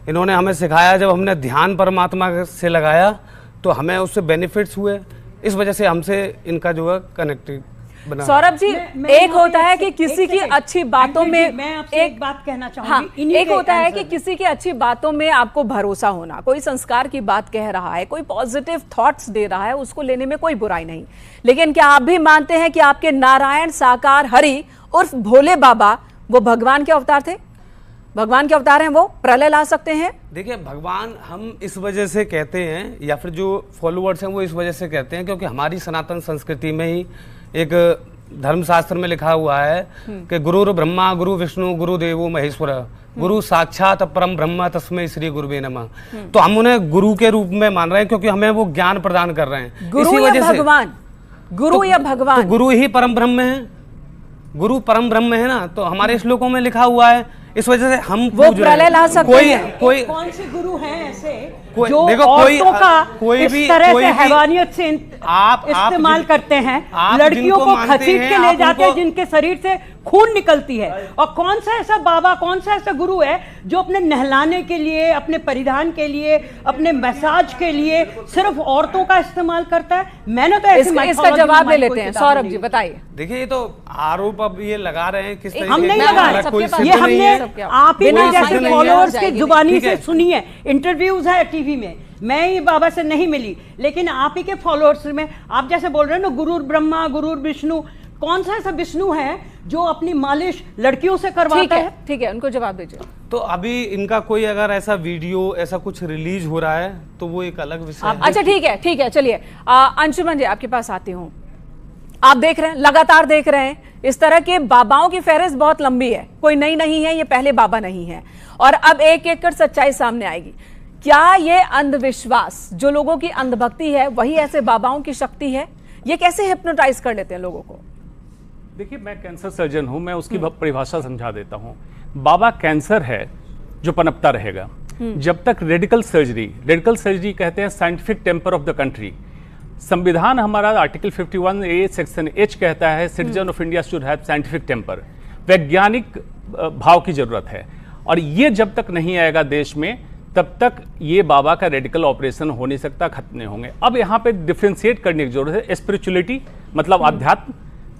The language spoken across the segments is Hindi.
इन्होंने हमें सिखाया, जब हमने ध्यान परमात्मा से लगाया तो हमें उससे बेनिफिट्स हुए, इस वजह से हमसे इनका जो है कनेक्टेड बना। सौरभ जी, एक होता है कि किसी की अच्छी बातों में, मैं आपसे एक बात कहना चाहूंगी। हाँ, एक होता है कि किसी की अच्छी बातों में आपको भरोसा होना, कोई संस्कार की बात कह रहा है, कोई पॉजिटिव थॉट्स दे रहा है, उसको लेने में कोई बुराई नहीं। लेकिन क्या आप भी मानते हैं कि आपके नारायण साकार हरि उर्फ भोले बाबा वो भगवान के अवतार थे? भगवान के अवतार हैं, वो प्रलय ला सकते हैं? देखिए, भगवान हम इस वजह से कहते हैं, या फिर जो फॉलोअर्स हैं वो इस वजह से कहते हैं, क्योंकि हमारी सनातन संस्कृति में ही एक धर्मशास्त्र में लिखा हुआ है कि गुरुर ब्रह्मा गुरु विष्णु गुरु देवो महेश्वर गुरु साक्षात परम ब्रह्म तस्मै श्री गुरुवे नमः। तो हम उन्हें गुरु के रूप में मान रहे हैं, क्योंकि हमें वो ज्ञान प्रदान कर रहे हैं। गुरु या भगवान? गुरु या भगवान? तो गुरु ही परम ब्रह्म है, गुरु परम ब्रह्म है ना, तो हमारे श्लोकों में लिखा हुआ है, इस वजह से हम वो प्रलय ला सकते हैं। कोई कौन से गुरु हैं ऐसे जो देखो, औरतों का कोई इस भी तरह से हैवानियत से इस्तेमाल करते हैं, लड़कियों को खसीट के ले जाते हैं जिनके शरीर से खून निकलती है? और कौन सा ऐसा बाबा, कौन सा ऐसा गुरु है जो अपने नहलाने के लिए, अपने परिधान के लिए, अपने मसाज के लिए सिर्फ औरतों का इस्तेमाल करता है? मैंने तो इसका जवाब ले लेते हैं। सौरभ जी बताइए। देखिए, ये तो आरोप अब ये लगा रहे हैं, किस हम नहीं लगा रहे, ये हमने आप ही जैसे फॉलोअर्स की जुबानी से सुनी है, इंटरव्यूज है टीवी में। मैं ये बाबा से नहीं मिली, लेकिन आप ही के फॉलोअर्स में आप जैसे बोल रहे हैं ना, गुरुर ब्रह्मा गुरुर विष्णु, कौन सा ऐसा विष्णु है जो अपनी मालिश लड़कियों से करवाता है? ठीक है, उनको जवाब दीजिए। तो अभी इनका कोई अगर ऐसा वीडियो ऐसा कुछ रिलीज हो रहा है तो वो एक अलग विषय है। अच्छा ठीक है, चलिए अंशुमन जी आपके पास आती हूँ। आप देख रहे हैं, लगातार देख रहे हैं, इस तरह के बाबाओं की फहरिस्त बहुत लंबी है, कोई नई नहीं है, ये पहले बाबा नहीं है, और अब एक एक कर सच्चाई सामने आएगी। क्या ये अंधविश्वास, जो लोगों की अंधभक्ति है, वही ऐसे बाबाओं की शक्ति है? ये कैसे हिप्नोटाइज कर लेते हैं लोगों को? देखिए, मैं कैंसर सर्जन हूं, मैं उसकी परिभाषा समझा देता हूं। बाबा कैंसर है जो पनपता रहेगा जब तक रेडिकल सर्जरी कहते हैं scientific temper of the country. संविधान हमारा आर्टिकल 51A सेक्शन H कहता है citizen of India should have scientific temper, वैज्ञानिक भाव की जरूरत है। और ये जब तक नहीं आएगा देश में, तब तक ये बाबा का रेडिकल ऑपरेशन हो नहीं सकता, खत्म नहीं होंगे। अब यहाँ पे डिफ्रेंशिएट करने की जरूरत है। स्पिरिचुअलिटी मतलब अध्यात्म,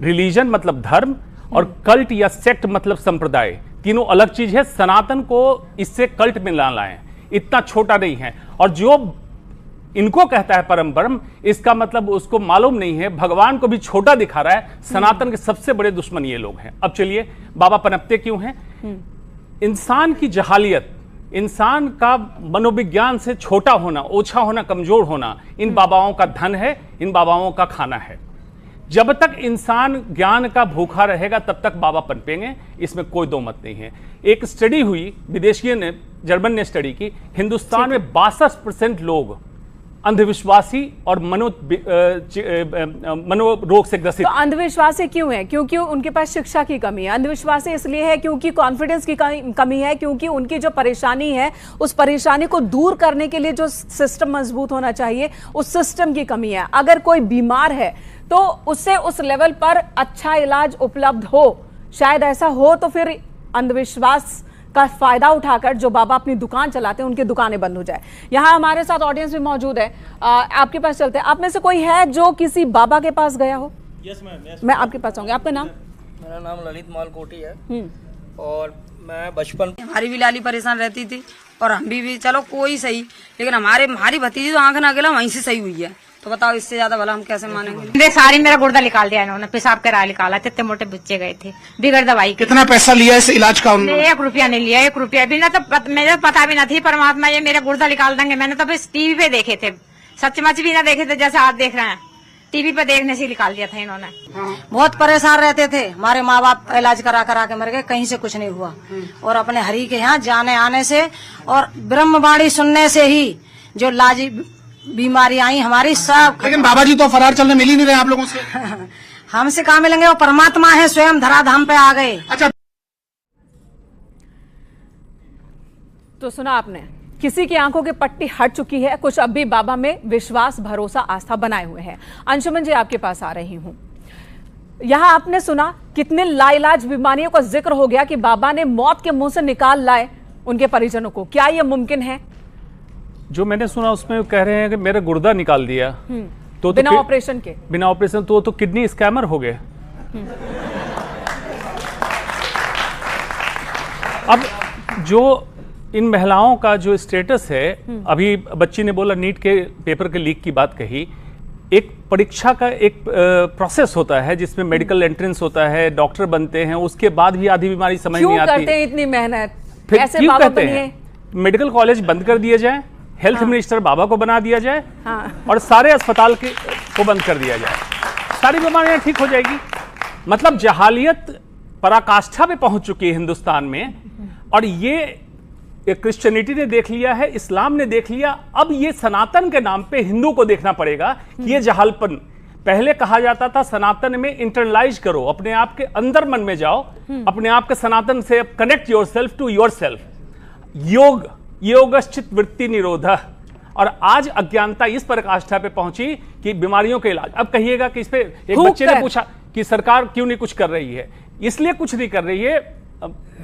रिलीजन मतलब धर्म, और कल्ट या सेक्ट मतलब संप्रदाय, तीनों अलग चीज है। सनातन को इससे कल्ट में ना लाएं, इतना छोटा नहीं है। और जो इनको कहता है परम ब्रह्म, इसका मतलब उसको मालूम नहीं है भगवान को भी छोटा दिखा रहा है। सनातन के सबसे बड़े दुश्मन ये लोग हैं। अब चलिए, बाबा पनपते क्यों हैं? इंसान की जहालियत, इंसान का मनोविज्ञान से छोटा होना, ओछा होना, कमजोर होना, इन बाबाओं का धन है, इन बाबाओं का खाना है। जब तक इंसान ज्ञान का भूखा रहेगा तब तक बाबा पनपेंगे, इसमें कोई दो मत नहीं है। एक स्टडी हुई, विदेशियों ने, जर्मन ने स्टडी की, हिंदुस्तान में 62% लोग अंधविश्वासी और मनोरोग से ग्रसित। तो अंधविश्वासी क्यों है? क्योंकि उनके पास शिक्षा की कमी है। अंधविश्वासी इसलिए है क्योंकि कॉन्फिडेंस की कमी है, क्योंकि उनकी जो परेशानी है उस परेशानी को दूर करने के लिए जो सिस्टम मजबूत होना चाहिए उस सिस्टम की कमी है। अगर कोई बीमार है तो उससे उस लेवल पर अच्छा इलाज उपलब्ध हो, शायद ऐसा हो, तो फिर अंधविश्वास का फायदा उठाकर जो बाबा अपनी दुकान चलाते हैं उनकी दुकानें बंद हो जाए। यहाँ हमारे साथ ऑडियंस भी मौजूद है, आपके पास चलते हैं। आप में से कोई है जो किसी बाबा के पास गया हो? Yes ma'am. मैं आपके पास आऊंगी। आपका नाम? मेरा नाम ललित मालकोटी है। और मैं बचपन, हमारी भी लाली परेशान रहती थी और हम भी चलो कोई सही, लेकिन हमारी भतीजी तो आंख ना अकेला वहीं से सही हुई है, तो बताओ इससे ज्यादा भला हम कैसे मानेंगे? सारी मेरा गुर्दा निकाल दिया इन्होंने, पेशाब करा निकाला, इतने मोटे बच्चे गए थे बिगड़ दवाई। कितना पैसा लिया इस इलाज का उन्होंने? 1 रुपया नहीं लिया, 1 रुपया भी ना। तो मेरे पता भी ना थी परमात्मा ये मेरा गुर्दा निकाल देंगे। मैंने तो बस टीवी पे देखे थे, सचमुच भी ना देखे थे जैसे आज देख रहे हैं। टीवी पे देखने से निकाल दिया था इन्होंने। बहुत परेशान रहते थे, हमारे माँ बाप इलाज करा करा के मर गए, कहीं से कुछ नहीं हुआ। और अपने हरि के यहाँ जाने आने से और ब्रह्मवाणी सुनने से ही जो लाजी बीमारी आई हमारी सब। लेकिन बाबा जी तो फरार चलने मिल ही नहीं रहे आप लोगों से। हमसे कहाँ मिलेंगे? वो परमात्मा है, स्वयं धराधाम पे आ गए। अच्छा, तो सुना आपने, किसी की आंखों की पट्टी हट चुकी है, कुछ अब भी बाबा में विश्वास, भरोसा, आस्था बनाए हुए हैं। अंशुमन जी आपके पास आ रही हूं। यहां आपने सुना कितने लाइलाज बीमारियों का जिक्र हो गया कि बाबा ने मौत के मुंह से निकाल लाए, उनके परिजनों को, क्या ये मुमकिन है? जो मैंने सुना उसमें कह रहे हैं कि मेरा गुर्दा निकाल दिया तो बिना ऑपरेशन के, बिना ऑपरेशन तो किडनी स्कैमर हो गए। अब जो इन महिलाओं का जो स्टेटस है, अभी बच्ची ने बोला नीट के पेपर के लीक की बात कही, एक परीक्षा का एक प्रोसेस होता है जिसमें मेडिकल एंट्रेंस होता है, डॉक्टर बनते हैं, उसके बाद भी आधी बीमारी समझ नहीं आती। क्यों करते हैं इतनी मेहनत? फिर ऐसे क्यों बाबा कहते हैं मेडिकल कॉलेज बंद कर दिया जाए, हेल्थ मिनिस्टर बाबा को बना दिया जाए, और सारे अस्पताल को बंद कर दिया जाए, सारी बीमारियां ठीक हो जाएगी। मतलब जहालियत पराकाष्ठा पे पहुंच चुकी है हिंदुस्तान में, और ये क्रिश्चियनिटी ने देख लिया है, इस्लाम ने देख लिया। अब ये सनातन के नाम पे हिंदू को देखना पड़ेगा कि ये जहालपन। पहले कहा जाता था सनातन में इंटरलाइज करो, अपने आप के अंदर मन में जाओ, अपने आप के सनातन से कनेक्ट योरसेल्फ टू योरसेल्फ। योग योगश्चित वृत्ति निरोधा। और आज अज्ञानता इस पराकाष्ठा पे पहुंची कि बीमारियों के इलाज। अब कहिएगा कि इस पे एक बच्चे ने पूछा कि सरकार क्यों नहीं कुछ कर रही है। इसलिए कुछ नहीं कर रही है,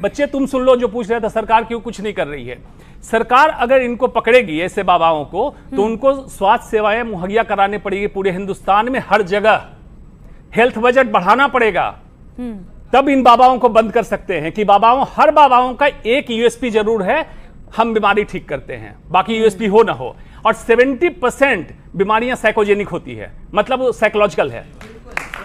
बच्चे तुम सुन लो जो पूछ रहे थे सरकार क्यों कुछ नहीं कर रही है। सरकार अगर इनको पकड़ेगी ऐसे बाबाओं को तो उनको स्वास्थ्य सेवाएं मुहैया कराने पड़ेगी पूरे हिंदुस्तान में, हर जगह हेल्थ बजट बढ़ाना पड़ेगा, तब इन बाबाओं को बंद कर सकते हैं। कि हर बाबाओं का एक यूएसपी जरूर है, हम बीमारी ठीक करते हैं, बाकी यूएसपी हो ना हो। और 70% बीमारियां साइकोजेनिक होती है, मतलब वो साइकोलॉजिकल है,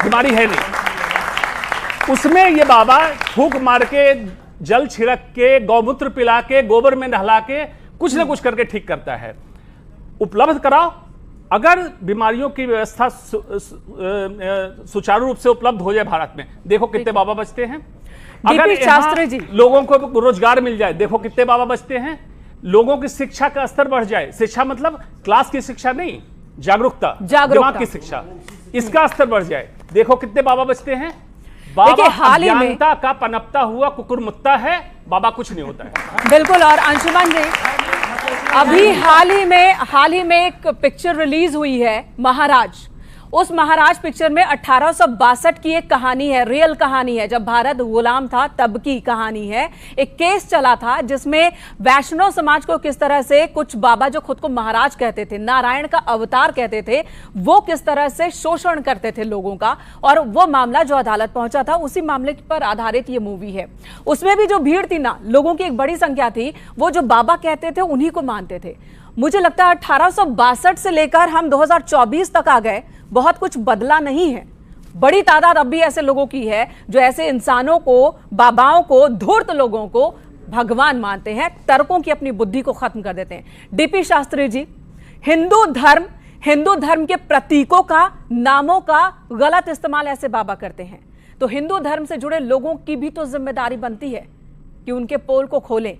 बीमारी है नहीं। उसमें ये बाबा फूंक मार के, जल छिड़क के, गौमूत्र पिला के, गोबर में नहला के, कुछ ना कुछ करके ठीक करता है। उपलब्ध कराओ। अगर बीमारियों की व्यवस्था सुचारू रूप से उपलब्ध हो जाए भारत में, देखो कितने बाबा बचते हैं। अगर शास्त्री जी लोगों को रोजगार मिल जाए, देखो कितने बाबा बचते हैं। लोगों की शिक्षा का स्तर बढ़ जाए, शिक्षा मतलब क्लास की शिक्षा नहीं, जागरूकता, दिमाग की शिक्षा, इसका स्तर बढ़ जाए, देखो कितने बाबा बचते हैं। बाबा अज्ञानता का पनपता हुआ कुकुरमुत्ता है, बाबा कुछ नहीं होता है। बिल्कुल। और अंशुमन जी, अभी हाल ही में एक पिक्चर रिलीज हुई है महाराज। उस महाराज पिक्चर में 1862 की एक कहानी है, रियल कहानी है, जब भारत गुलाम था तब की कहानी है। एक केस चला था जिसमें वैष्णव समाज को किस तरह से कुछ बाबा जो खुद को महाराज कहते थे, नारायण का अवतार कहते थे, वो किस तरह से शोषण करते थे लोगों का। और वो मामला जो अदालत पहुंचा था, उसी मामले पर आधारित ये मूवी है। उसमें भी जो भीड़ थी ना, लोगों की एक बड़ी संख्या थी, वो जो बाबा कहते थे उन्हीं को मानते थे। मुझे लगता है 1862 से लेकर हम 2024 तक आ गए, बहुत कुछ बदला नहीं है। बड़ी तादाद अब भी ऐसे लोगों की है जो ऐसे इंसानों को, बाबाओं को, धूर्त लोगों को भगवान मानते हैं, तर्कों की अपनी बुद्धि को खत्म कर देते हैं। डीपी शास्त्री जी, हिंदू धर्म के प्रतीकों का, नामों का गलत इस्तेमाल ऐसे बाबा करते हैं, तो हिंदू धर्म से जुड़े लोगों की भी तो जिम्मेदारी बनती है कि उनके पोल को खोलें।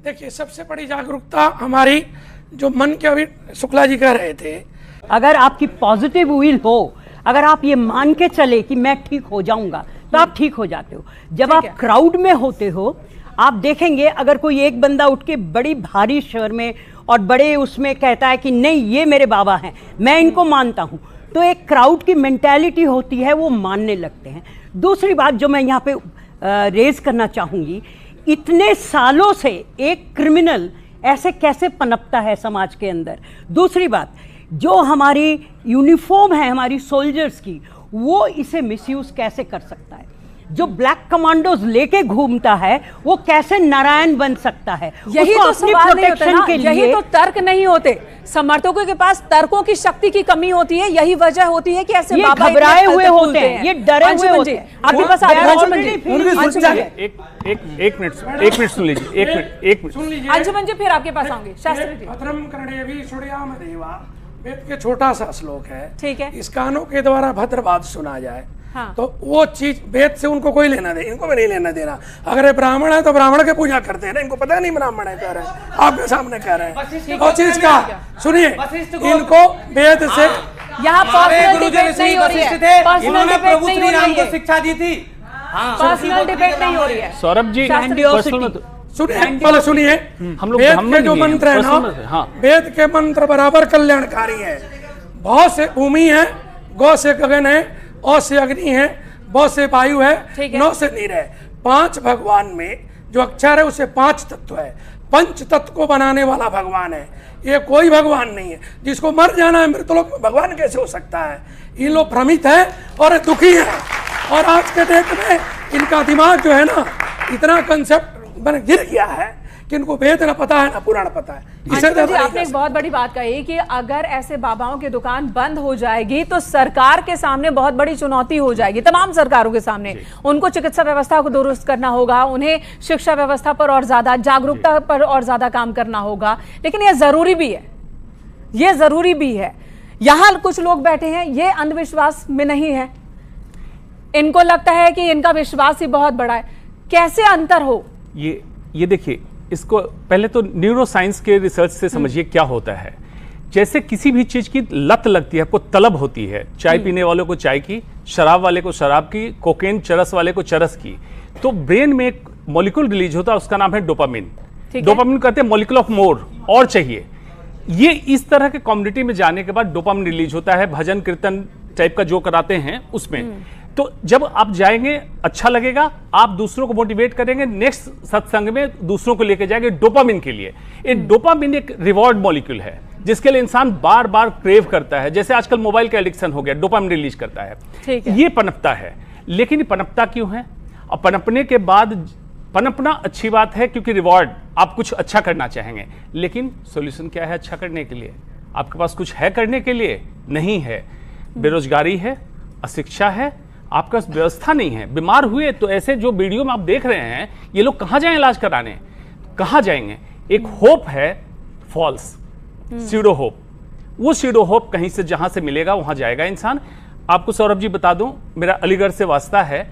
देखिए, सबसे बड़ी जागरूकता हमारी, जो मन के अभी शुक्ला जी कह रहे थे, अगर आपकी पॉजिटिव विल हो, अगर आप ये मान के चले कि मैं ठीक हो जाऊंगा, तो आप ठीक हो जाते हो। जब आप क्राउड में होते हो, आप देखेंगे अगर कोई एक बंदा उठ के बड़ी भारी शहर में और बड़े उसमें कहता है कि नहीं ये मेरे बाबा हैं, मैं इनको मानता हूं, तो एक क्राउड की मेंटालिटी होती है, वो मानने लगते हैं। दूसरी बात जो मैं यहाँ पे रेज करना चाहूंगी, इतने सालों से एक क्रिमिनल ऐसे कैसे पनपता है समाज के अंदर। दूसरी बात, जो हमारी यूनिफॉर्म है हमारी सोल्जर्स की, वो इसे मिसयूज कैसे कर सकता है। जो ब्लैक कमांडोज लेके घूमता है, वो कैसे नारायण बन सकता है। यही तो सवाल नहीं होता ना, यही तो तर्क नहीं होते। समर्थकों के पास तर्कों की शक्ति की कमी होती है, यही वजह होती है कि ऐसे बाबा घबराए हुए होते हैं, ये डरे हुए होते हैं। आपके पास एक मिनट सुन लीजिए, एक मिनट अंशुमन जी, फिर आपके पास आएंगे। शास्त्री जी, भद्रम कर्णेभि शृणुयाम देवा, वेद के छोटा सा श्लोक है, ठीक है, इस कानों के द्वारा भद्रवाद सुना जाए। हाँ। तो वो चीज वेद से उनको कोई लेना दे, इनको भी नहीं लेना देना। अगर ये ब्राह्मण है तो ब्राह्मण की पूजा करते हैं ना, इनको पता नहीं ब्राह्मण है, कह रहे हैं आपके सामने कह रहे हैं। और चीज का सुनिए, इनको वेद से यहाँ पर्सनल डिबेट नहीं हो रही है, पर्सनल डिबेट नहीं हो रही है, शिक्षा दी थी, पर्सनल डिबेट नहीं हो रही है। सौरभ जी, सुनिए सुनिए, वेद के जो मंत्र है ना, वेद के मंत्र बराबर कल्याणकारी है। बहुत से भूमि है, गौ से गगन है, औ से अग्नि है, बहु से वायु है, नौ से नीर है। 5 भगवान में जो अक्षर है उसे 5 तत्व है, पंच तत्व को बनाने वाला भगवान है। ये कोई भगवान नहीं है। जिसको मर जाना है मृतलोक में, भगवान कैसे हो सकता है? इन लोग भ्रमित है और दुखी है। और आज के डेट में इनका दिमाग जो है ना, इतना कंसेप्ट बन गिर गया है कि इनको वेद ना पता है ना पुराण पता है। जी, आपने एक बहुत बड़ी बात कही कि अगर ऐसे बाबाओं की दुकान बंद हो जाएगी तो सरकार के सामने बहुत बड़ी चुनौती हो जाएगी, तमाम सरकारों के सामने। उनको चिकित्सा व्यवस्था को दुरुस्त करना होगा, उन्हें शिक्षा व्यवस्था पर और ज्यादा, जागरूकता पर और ज्यादा काम करना होगा। लेकिन यह जरूरी भी है, ये जरूरी भी है। यहां कुछ लोग बैठे हैं, ये अंधविश्वास में नहीं है, इनको लगता है कि इनका विश्वास ही बहुत बड़ा है। कैसे अंतर हो? ये देखिए, इसको पहले तो न्यूरो साइंस के रिसर्च से समझिए क्या होता है। जैसे किसी भी चीज की लत लगती है, आपको तलब होती है, चाय पीने वालों को चाय की, शराब वाले को शराब की, कोकेन चरस वाले को चरस की, तो ब्रेन में एक मॉलिक्यूल रिलीज होता है, उसका नाम है डोपामिन। डोपामिन कहते हैं मॉलिक्यूल ऑफ मोर, और चाहिए। ये इस तरह के कम्युनिटी में जाने के बाद डोपामिन रिलीज होता है, भजन कीर्तन टाइप का जो कराते हैं उसमें। तो जब आप जाएंगे अच्छा लगेगा, आप दूसरों को मोटिवेट करेंगे, नेक्स्ट सत्संग में दूसरों को लेके जाएंगे डोपामिन के लिए। एक डोपामिन एक रिवॉर्ड मॉलिक्यूल है जिसके लिए इंसान बार बार क्रेव करता है। जैसे आजकल मोबाइल का एडिक्शन हो गया, डोपामिन रिलीज करता है। ये पनपता है। लेकिन ये पनपता क्यों है? और पनपने के बाद, पनपना अच्छी बात है क्योंकि रिवॉर्ड, आप कुछ अच्छा करना चाहेंगे। लेकिन सॉल्यूशन क्या है अच्छा करने के लिए? आपके पास कुछ है करने के लिए? नहीं है। बेरोजगारी है, अशिक्षा है, आपका व्यवस्था नहीं है। बीमार हुए तो ऐसे जो वीडियो में आप देख रहे हैं, ये लोग कहां जाएं इलाज कराने? कहां जाएंगे? एक होप है फॉल्स, सीडो होप। वो सीडो होप कहीं से जहां से मिलेगा वहां जाएगा इंसान। आपको सौरभ जी बता दूं, मेरा अलीगढ़ से वास्ता है।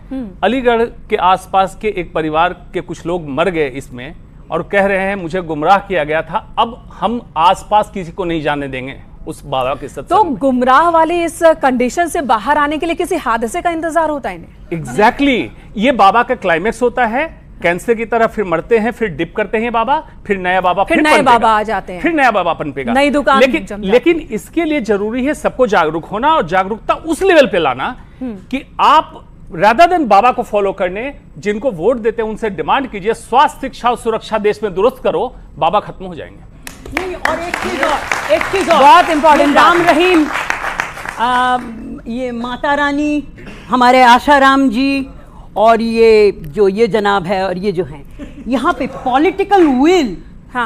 अलीगढ़ के आसपास के एक परिवार के कुछ लोग मर गए इसमें, और कह रहे हैं मुझे गुमराह किया गया था, अब हम आसपास किसी को नहीं जाने देंगे उस बाबा के सत्संग। तो गुमराह वाली इस कंडीशन से बाहर आने के लिए किसी हादसे का इंतजार होता है इन्हें? एग्जैक्टली। ये बाबा का क्लाइमेक्स होता है। कैंसर की तरह फिर मरते हैं, फिर डिप करते हैं बाबा, फिर नया बाबा, फिर नए बाबा आ जाते हैं, फिर नया बाबा पनपेगा, नई दुकान। लेकिन इसके लिए जरूरी है सबको जागरूक होना, और जागरूकता उस लेवल पे लाना कि आप रादर देन बाबा को फॉलो करने, जिनको वोट देते हैं उनसे डिमांड कीजिए स्वास्थ्य, शिक्षा और सुरक्षा देश में दुरुस्त करो, बाबा खत्म हो जाएंगे। नहीं, और एक चीज और बहुत इंपॉर्टेंट, राम रहीम, ये माता रानी, हमारे आशाराम जी, और ये जनाब है, और ये जो है यहाँ पे पॉलिटिकल विल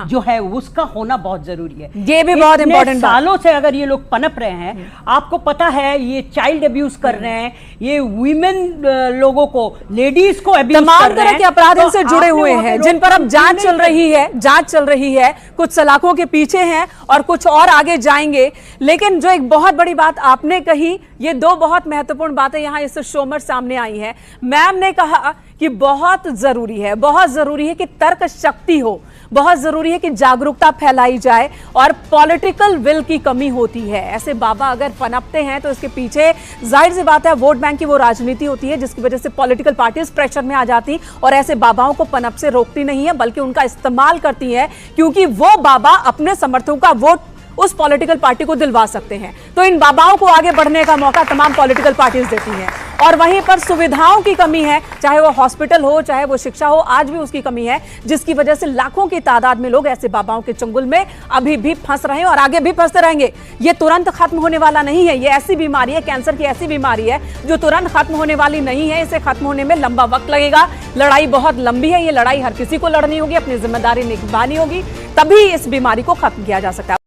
जो है उसका होना बहुत जरूरी है। ये भी बहुत इंपॉर्टेंट सालों से अगर ये लोग पनप रहे हैं, आपको पता है ये चाइल्ड अब्यूज कर रहे हैं, ये वीमेन लोगों को, लेडीज को अब्यूज कर रहे हैं, तमाम तरह के अपराध इनसे जुड़े हुए हैं, जिन पर अब जांच चल रही है। कुछ सलाखों के पीछे हैं और कुछ और आगे जाएंगे। लेकिन जो एक बहुत बड़ी बात आपने कही, ये दो बहुत महत्वपूर्ण बातें यहाँ इस शो में सामने आई हैं। मैम ने कहा कि बहुत जरूरी है कि तर्क शक्ति हो, बहुत जरूरी है कि जागरूकता फैलाई जाए, और पॉलिटिकल विल की कमी होती है। ऐसे बाबा अगर पनपते हैं तो इसके पीछे जाहिर सी बात है वोट बैंक की वो राजनीति होती है जिसकी वजह से पॉलिटिकल पार्टीज प्रेशर में आ जाती और ऐसे बाबाओं को पनप से रोकती नहीं है, बल्कि उनका इस्तेमाल करती है, क्योंकि वो बाबा अपने समर्थकों का वोट उस पॉलिटिकल पार्टी को दिलवा सकते हैं। तो इन बाबाओं को आगे बढ़ने का मौका तमाम पॉलिटिकल पार्टीज देती हैं। और वहीं पर सुविधाओं की कमी है, चाहे वो हॉस्पिटल हो, चाहे वो शिक्षा हो, आज भी उसकी कमी है, जिसकी वजह से लाखों की तादाद में लोग ऐसे बाबाओं के चंगुल में अभी भी फंस रहे हैं और आगे भी फंसते रहेंगे। ये तुरंत खत्म होने वाला नहीं है। ये ऐसी बीमारी है, कैंसर की ऐसी बीमारी है जो तुरंत खत्म होने वाली नहीं है। इसे खत्म होने में लंबा वक्त लगेगा। लड़ाई बहुत लंबी है। ये लड़ाई हर किसी को लड़नी होगी, अपनी जिम्मेदारी निभानी होगी, तभी इस बीमारी को खत्म किया जा सकता है।